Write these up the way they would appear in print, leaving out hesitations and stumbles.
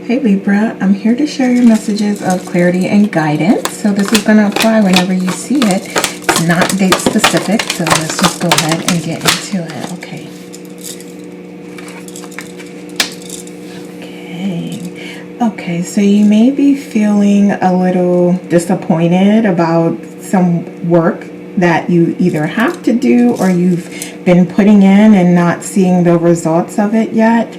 Hey Libra, I'm here to share your messages of clarity and guidance. So this is going to apply whenever you see it. It's not date specific, so let's just go ahead and get into it. Okay, so you may be feeling a little disappointed about some work that you either have to do or you've been putting in and not seeing the results of it yet.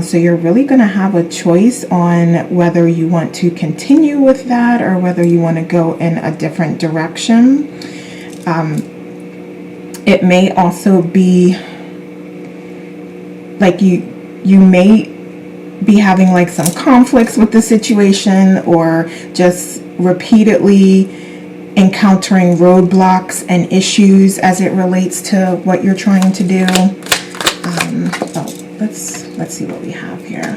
So you're really going to have a choice on whether you want to continue with that or whether you want to go in a different direction. It may also be like you may be having like some conflicts with the situation, or just repeatedly encountering roadblocks and issues as it relates to what you're trying to do. Let's see what we have here.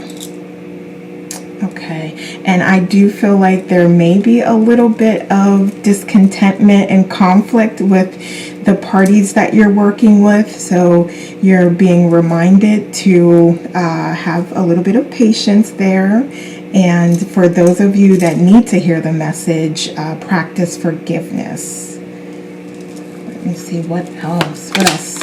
Okay, and I do feel like there may be a little bit of discontentment and conflict with the parties that you're working with, so you're being reminded to have a little bit of patience there. And for those of you that need to hear the message, practice forgiveness. Let me see what else. What else?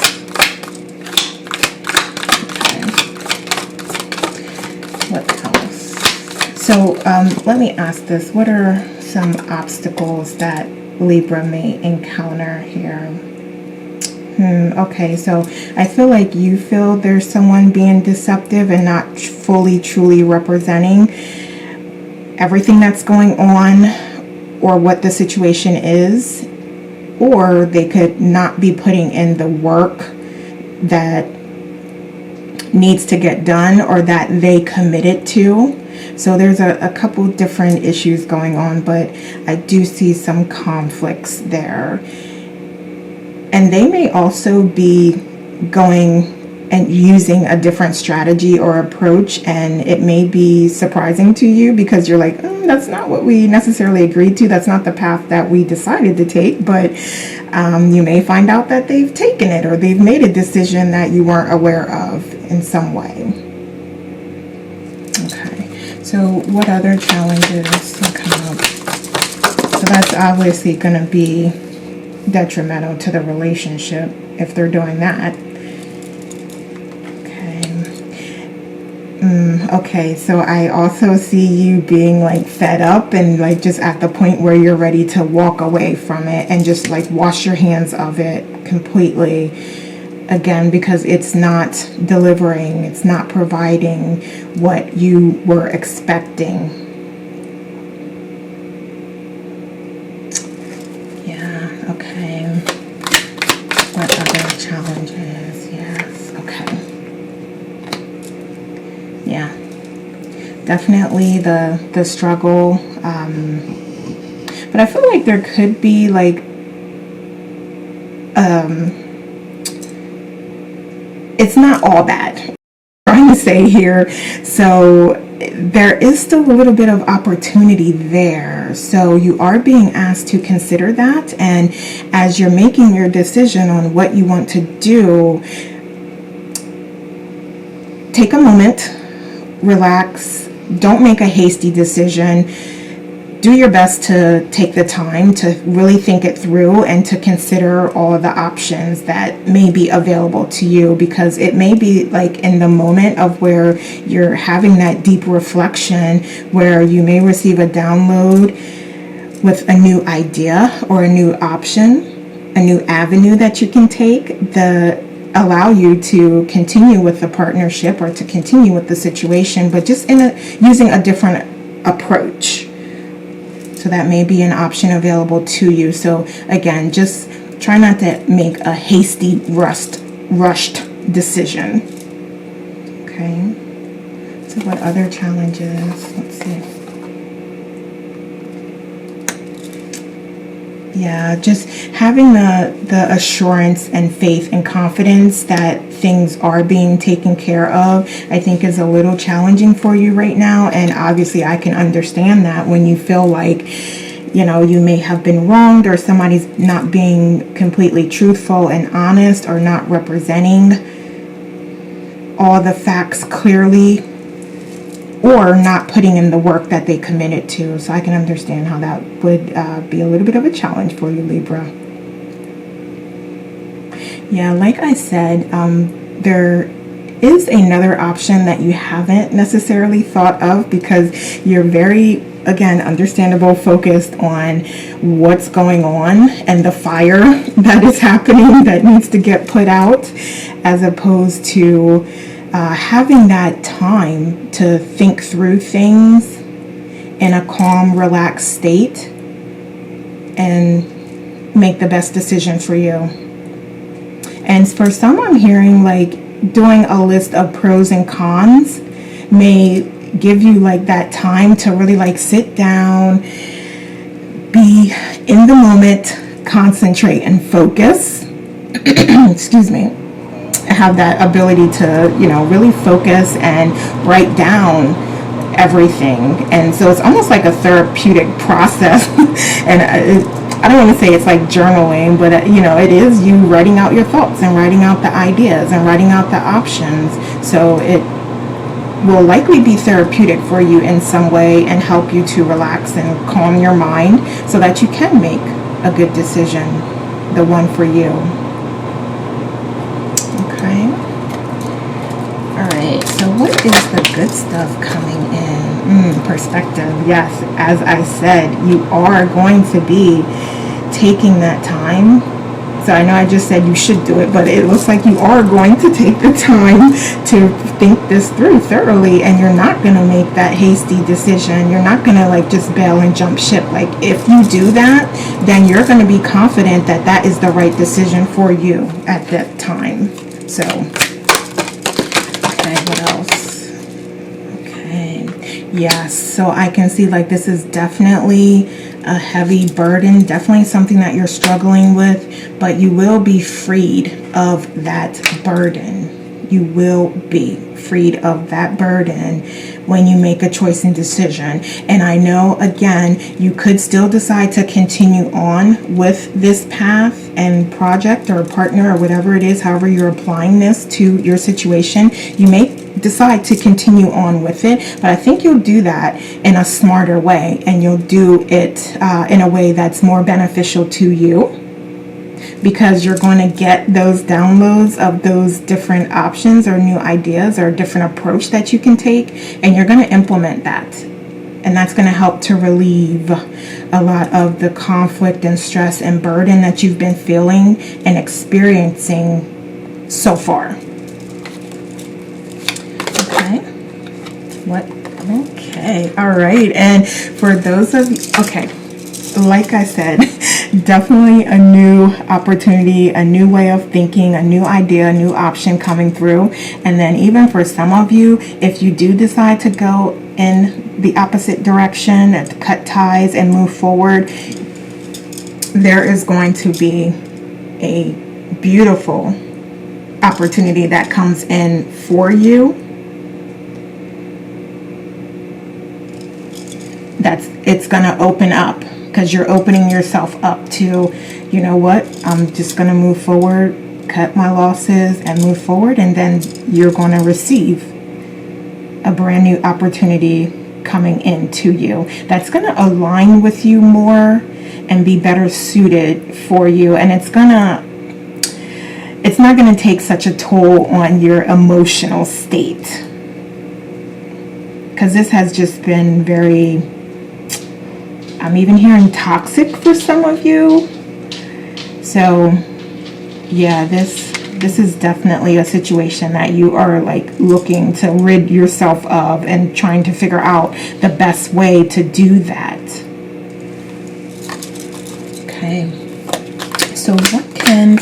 So let me ask this. What are some obstacles that Libra may encounter here? Okay, so I feel like you feel there's someone being deceptive and not fully, truly representing everything that's going on or what the situation is, or they could not be putting in the work that needs to get done or that they committed to. So there's a couple different issues going on, but I do see some conflicts there. And they may also be going and using a different strategy or approach, and it may be surprising to you because you're like, that's not what we necessarily agreed to. That's not the path that we decided to take. But you may find out that they've taken it, or they've made a decision that you weren't aware of in some way. Okay, so what other challenges come up? So that's obviously going to be detrimental to the relationship if they're doing that. Okay, so I also see you being like fed up and like just at the point where you're ready to walk away from it and just like wash your hands of it completely. Again, because it's not delivering, it's not providing what you were expecting. Yeah, okay. What other challenges? Yes, okay. Yeah, definitely the struggle. But I feel like there could be like, it's not all bad, I'm trying to say here. So there is still a little bit of opportunity there. So you are being asked to consider that. And as you're making your decision on what you want to do, take a moment, relax, don't make a hasty decision. Do your best to take the time to really think it through and to consider all of the options that may be available to you, because it may be like in the moment of where you're having that deep reflection where you may receive a download with a new idea or a new option, a new avenue that you can take allow you to continue with the partnership or to continue with the situation, but just using a different approach. So that may be an option available to you. So again, just try not to make a hasty, rushed decision. Okay. So what other challenges? Let's see. Yeah, just having the assurance and faith and confidence that things are being taken care of, I think is a little challenging for you right now. And obviously I can understand that when you feel like, you may have been wronged, or somebody's not being completely truthful and honest, or not representing all the facts clearly. or not putting in the work that they committed to. So I can understand how that would be a little bit of a challenge for you, Libra. Yeah, like I said, there is another option that you haven't necessarily thought of because you're very, again, understandable, focused on what's going on and the fire that is happening that needs to get put out, as opposed to having that time to think through things in a calm, relaxed state and make the best decision for you. And for some, I'm hearing like doing a list of pros and cons may give you like that time to really like sit down, be in the moment, concentrate and focus. Excuse me. Have that ability to, you know, really focus and write down everything. And so it's almost like a therapeutic process. And I don't want to say it's like journaling, but you know, it is you writing out your thoughts and writing out the ideas and writing out the options. So it will likely be therapeutic for you in some way and help you to relax and calm your mind so that you can make a good decision, the one for you. Okay. All right. So what is the good stuff coming in? Perspective. Yes. As I said, you are going to be taking that time. So I know I just said you should do it, but it looks like you are going to take the time to think this through thoroughly, and you're not going to make that hasty decision. You're not going to like just bail and jump ship. Like if you do that, then you're going to be confident that that is the right decision for you at that time. So, okay, what else? Okay, yes, so I can see like this is definitely a heavy burden, definitely something that you're struggling with, but you will be freed of that burden. You will be freed of that burden when you make a choice and decision. And I know, again, you could still decide to continue on with this path and project or partner or whatever it is, however you're applying this to your situation. You may decide to continue on with it, but I think you'll do that in a smarter way, and you'll do it in a way that's more beneficial to you, because you're going to get those downloads of those different options or new ideas or a different approach that you can take, and you're going to implement that. And that's going to help to relieve a lot of the conflict and stress and burden that you've been feeling and experiencing so far. Okay. What? Okay. All right. And for those of you, okay, like I said, definitely a new opportunity, a new way of thinking, a new idea, a new option coming through. And then even for some of you, if you do decide to go in the opposite direction, to cut ties and move forward, there is going to be a beautiful opportunity that comes in for you. It's going to open up, because you're opening yourself up to, you know what, I'm just going to move forward, cut my losses and move forward, and then you're going to receive a brand new opportunity coming into you that's going to align with you more and be better suited for you. And it's not going to take such a toll on your emotional state, because this has just been very, I'm even hearing toxic for some of you. So yeah, this is definitely a situation that you are like looking to rid yourself of and trying to figure out the best way to do that. Okay, so what can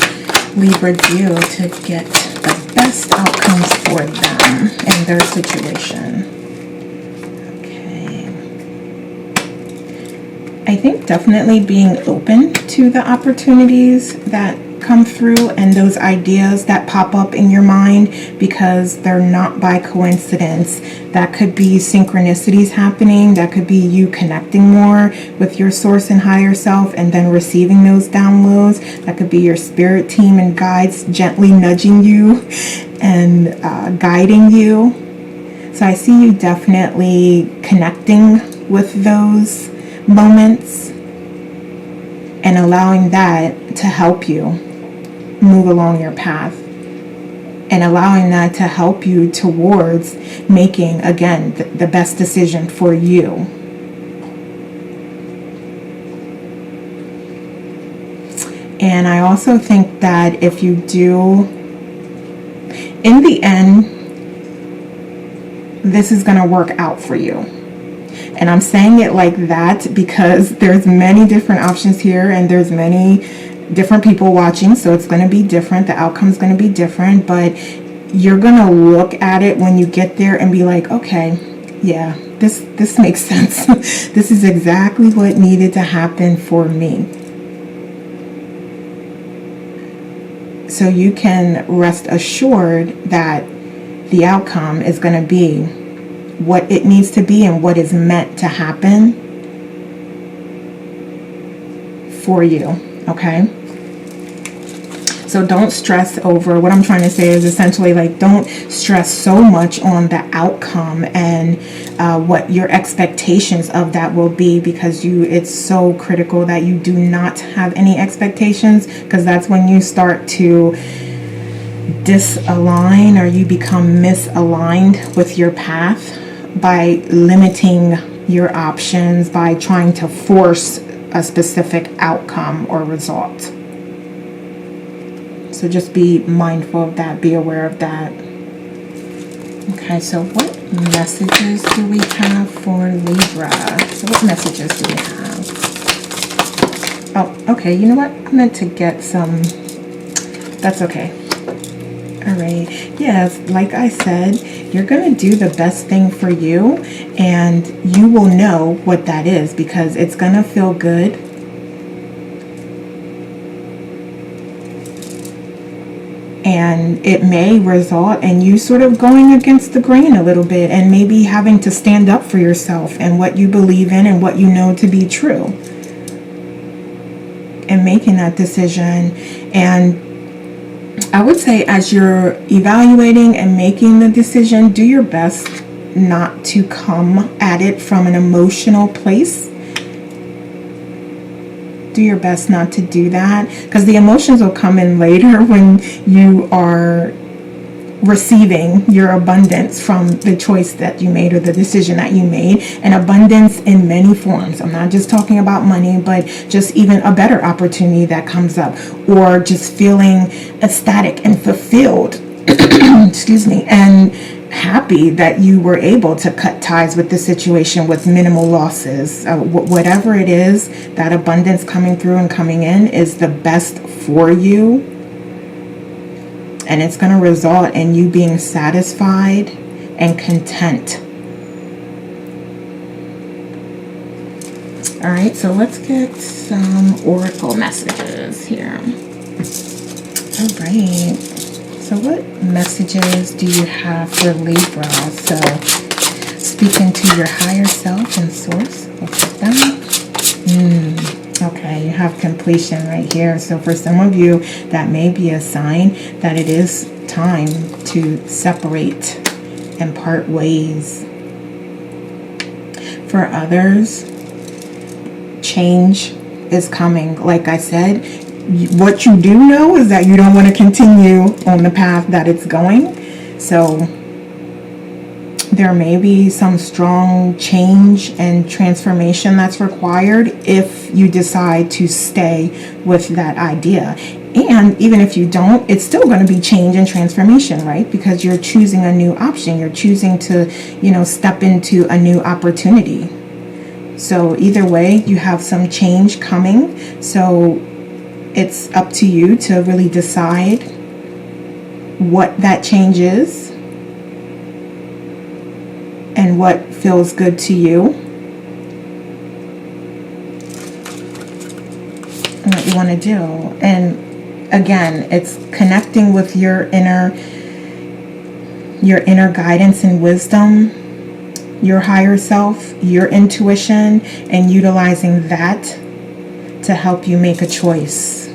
Libra do to get the best outcomes for them in their situation? I think definitely being open to the opportunities that come through and those ideas that pop up in your mind, because they're not by coincidence. That could be synchronicities happening. That could be you connecting more with your source and higher self and then receiving those downloads. That could be your spirit team and guides gently nudging you and guiding you. So I see you definitely connecting with those moments and allowing that to help you move along your path, and allowing that to help you towards making, again, the best decision for you. And I also think that if you do, in the end, this is going to work out for you. And I'm saying it like that because there's many different options here, and there's many different people watching, so it's going to be different. The outcome's going to be different, but you're going to look at it when you get there and be like, okay, yeah, this makes sense. This is exactly what needed to happen for me. So you can rest assured that the outcome is going to be what it needs to be and what is meant to happen for you, okay? So don't stress over, what I'm trying to say is essentially like, don't stress so much on the outcome and what your expectations of that will be, because it's so critical that you do not have any expectations, because that's when you start to disalign, or you become misaligned with your path by limiting your options, by trying to force a specific outcome or result. So just be mindful of that, be aware of that. Okay, so what messages do we have for Libra? So what messages do we have? Oh, okay, you know what? I meant to get some, that's okay. All right, yes, like I said, you're going to do the best thing for you, and you will know what that is, because it's going to feel good. And it may result in you sort of going against the grain a little bit, and maybe having to stand up for yourself and what you believe in and what you know to be true, and making that decision. And I would say, as you're evaluating and making the decision, do your best not to come at it from an emotional place. Do your best not to do that, because the emotions will come in later when you are receiving your abundance from the choice that you made or the decision that you made. And abundance in many forms. I'm not just talking about money, but just even a better opportunity that comes up, or just feeling ecstatic and fulfilled excuse me, and happy that you were able to cut ties with the situation with minimal losses. Whatever it is, that abundance coming through and coming in is the best for you, and it's going to result in you being satisfied and content. All right, so let's get some oracle messages here. All right. So what messages do you have for Libra? So speaking to your higher self and source. Look at that. Okay, you have completion right here. So for some of you, that may be a sign that it is time to separate and part ways. For others, change is coming. Like I said, what you do know is that you don't want to continue on the path that it's going. So there may be some strong change and transformation that's required if you decide to stay with that idea. And even if you don't, it's still going to be change and transformation, right? Because you're choosing a new option. You're choosing to, step into a new opportunity. So either way, you have some change coming. So it's up to you to really decide what that change is and what feels good to you and what you want to do. And again, it's connecting with your inner guidance and wisdom, your higher self, your intuition, and utilizing that to help you make a choice.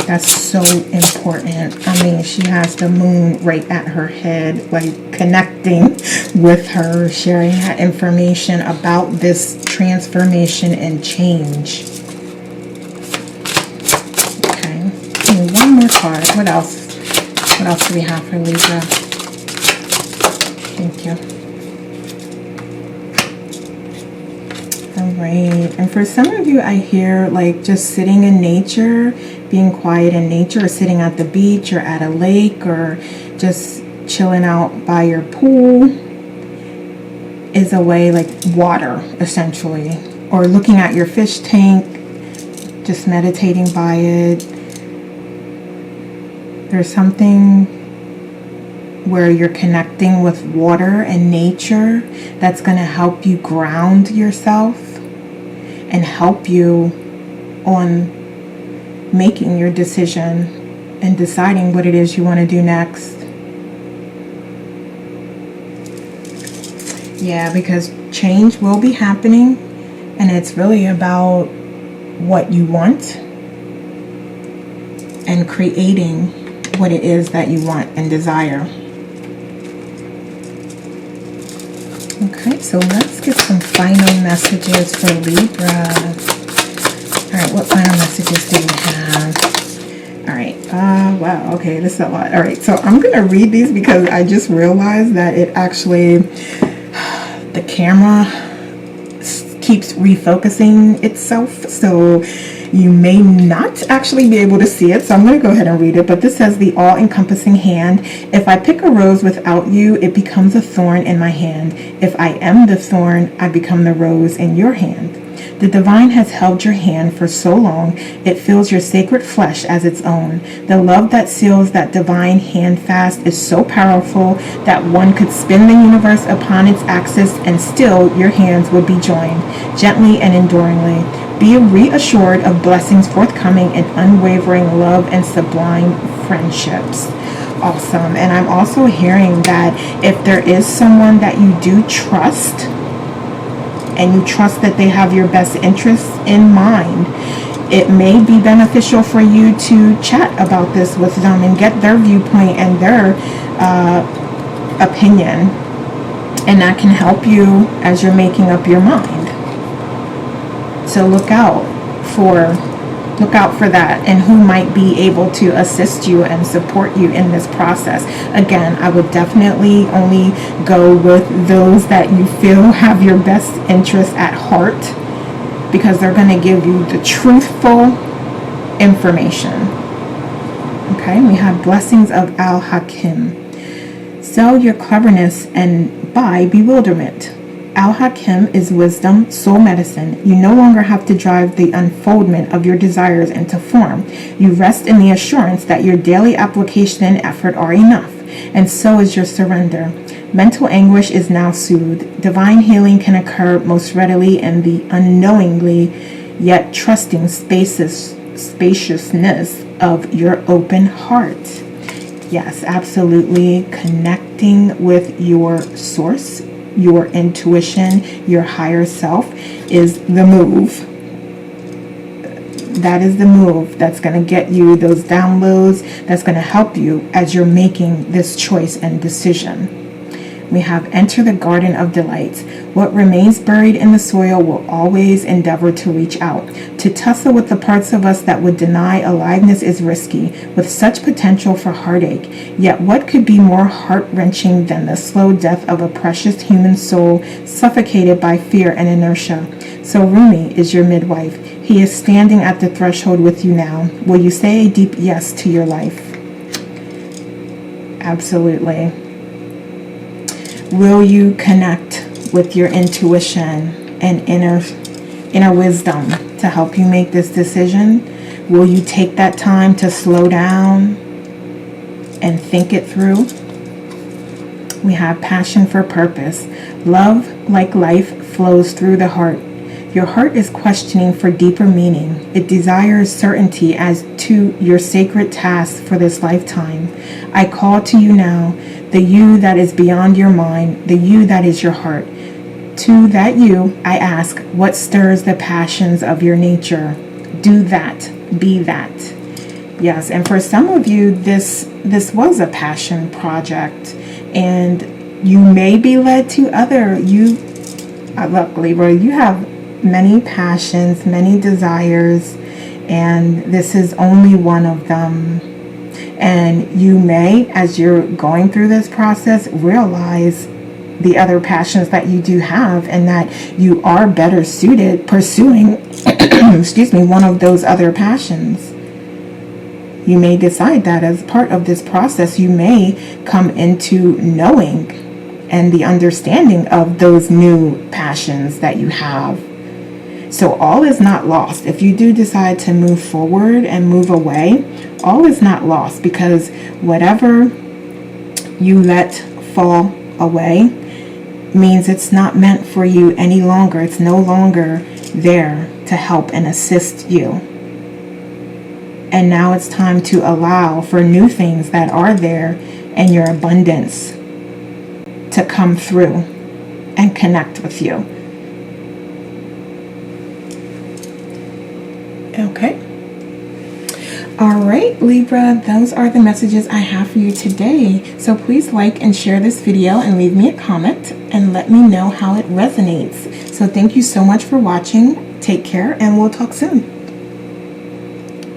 That's so important. I mean, she has the moon right at her head, like connecting with her, sharing that information about this transformation and change. Okay. And one more card. What else? What else do we have for Libra? Thank you. All right. And for some of you, I hear like just sitting in nature, being quiet in nature, or sitting at the beach or at a lake, or just chilling out by your pool is a way, like water essentially, or looking at your fish tank, just meditating by it. There's something where you're connecting with water and nature that's going to help you ground yourself and help you on making your decision and deciding what it is you want to do next. Yeah, because change will be happening, and it's really about what you want and creating what it is that you want and desire. Okay, so let's get some final messages for Libra. All right, what final messages do we have? All right, wow, okay, this is a lot. All right, so I'm going to read these because I just realized that it actually, the camera keeps refocusing itself, so you may not actually be able to see it, so I'm going to go ahead and read it. But this says, the all-encompassing hand. If I pick a rose without you, it becomes a thorn in my hand. If I am the thorn, I become the rose in your hand. The divine has held your hand for so long, it feels your sacred flesh as its own. The love that seals that divine hand fast is so powerful that one could spin the universe upon its axis and still your hands would be joined, gently and enduringly. Be reassured of blessings forthcoming in unwavering love and sublime friendships. Awesome. And I'm also hearing that if there is someone that you do trust, and you trust that they have your best interests in mind, it may be beneficial for you to chat about this with them and get their viewpoint and their opinion. And that can help you as you're making up your mind. So look out for that, and who might be able to assist you and support you in this process. Again, I would definitely only go with those that you feel have your best interests at heart, because they're going to give you the truthful information. Okay, we have blessings of Al-Hakim. Sell your cleverness and buy bewilderment. Al-Hakim is wisdom, soul medicine. You no longer have to drive the unfoldment of your desires into form. You rest in the assurance that your daily application and effort are enough, and so is your surrender. Mental anguish is now soothed. Divine healing can occur most readily in the unknowingly yet trusting spaciousness of your open heart. Yes, absolutely. Connecting with your source, your intuition, your higher self is the move. That is the move that's going to get you those downloads, that's going to help you as you're making this choice and decision. We have enter the garden of delights. What remains buried in the soil will always endeavor to reach out. To tussle with the parts of us that would deny aliveness is risky, with such potential for heartache. Yet what could be more heart-wrenching than the slow death of a precious human soul suffocated by fear and inertia? So Rumi is your midwife. He is standing at the threshold with you now. Will you say a deep yes to your life? Absolutely. Will you connect with your intuition and inner wisdom to help you make this decision? Will you take that time to slow down and think it through? We have passion for purpose. Love, like life, flows through the heart. Your heart is questioning for deeper meaning. It desires certainty as to your sacred task for this lifetime. I call to you now, the you that is beyond your mind, the you that is your heart. To that you, I ask, what stirs the passions of your nature? Do that. Be that. Yes, and for some of you, this was a passion project, and you may be led to other. Look, Libra, you have many passions, many desires, and this is only one of them. And you may, as you're going through this process, realize the other passions that you do have, and that you are better suited pursuing, excuse me, one of those other passions. You may decide that as part of this process, you may come into knowing and the understanding of those new passions that you have. So all is not lost. If you do decide to move forward and move away, all is not lost, because whatever you let fall away means it's not meant for you any longer. It's no longer there to help and assist you. And now it's time to allow for new things that are there and your abundance to come through and connect with you. Okay. All right, Libra, those are the messages I have for you today. So please like and share this video and leave me a comment and let me know how it resonates. So thank you so much for watching. Take care, and we'll talk soon.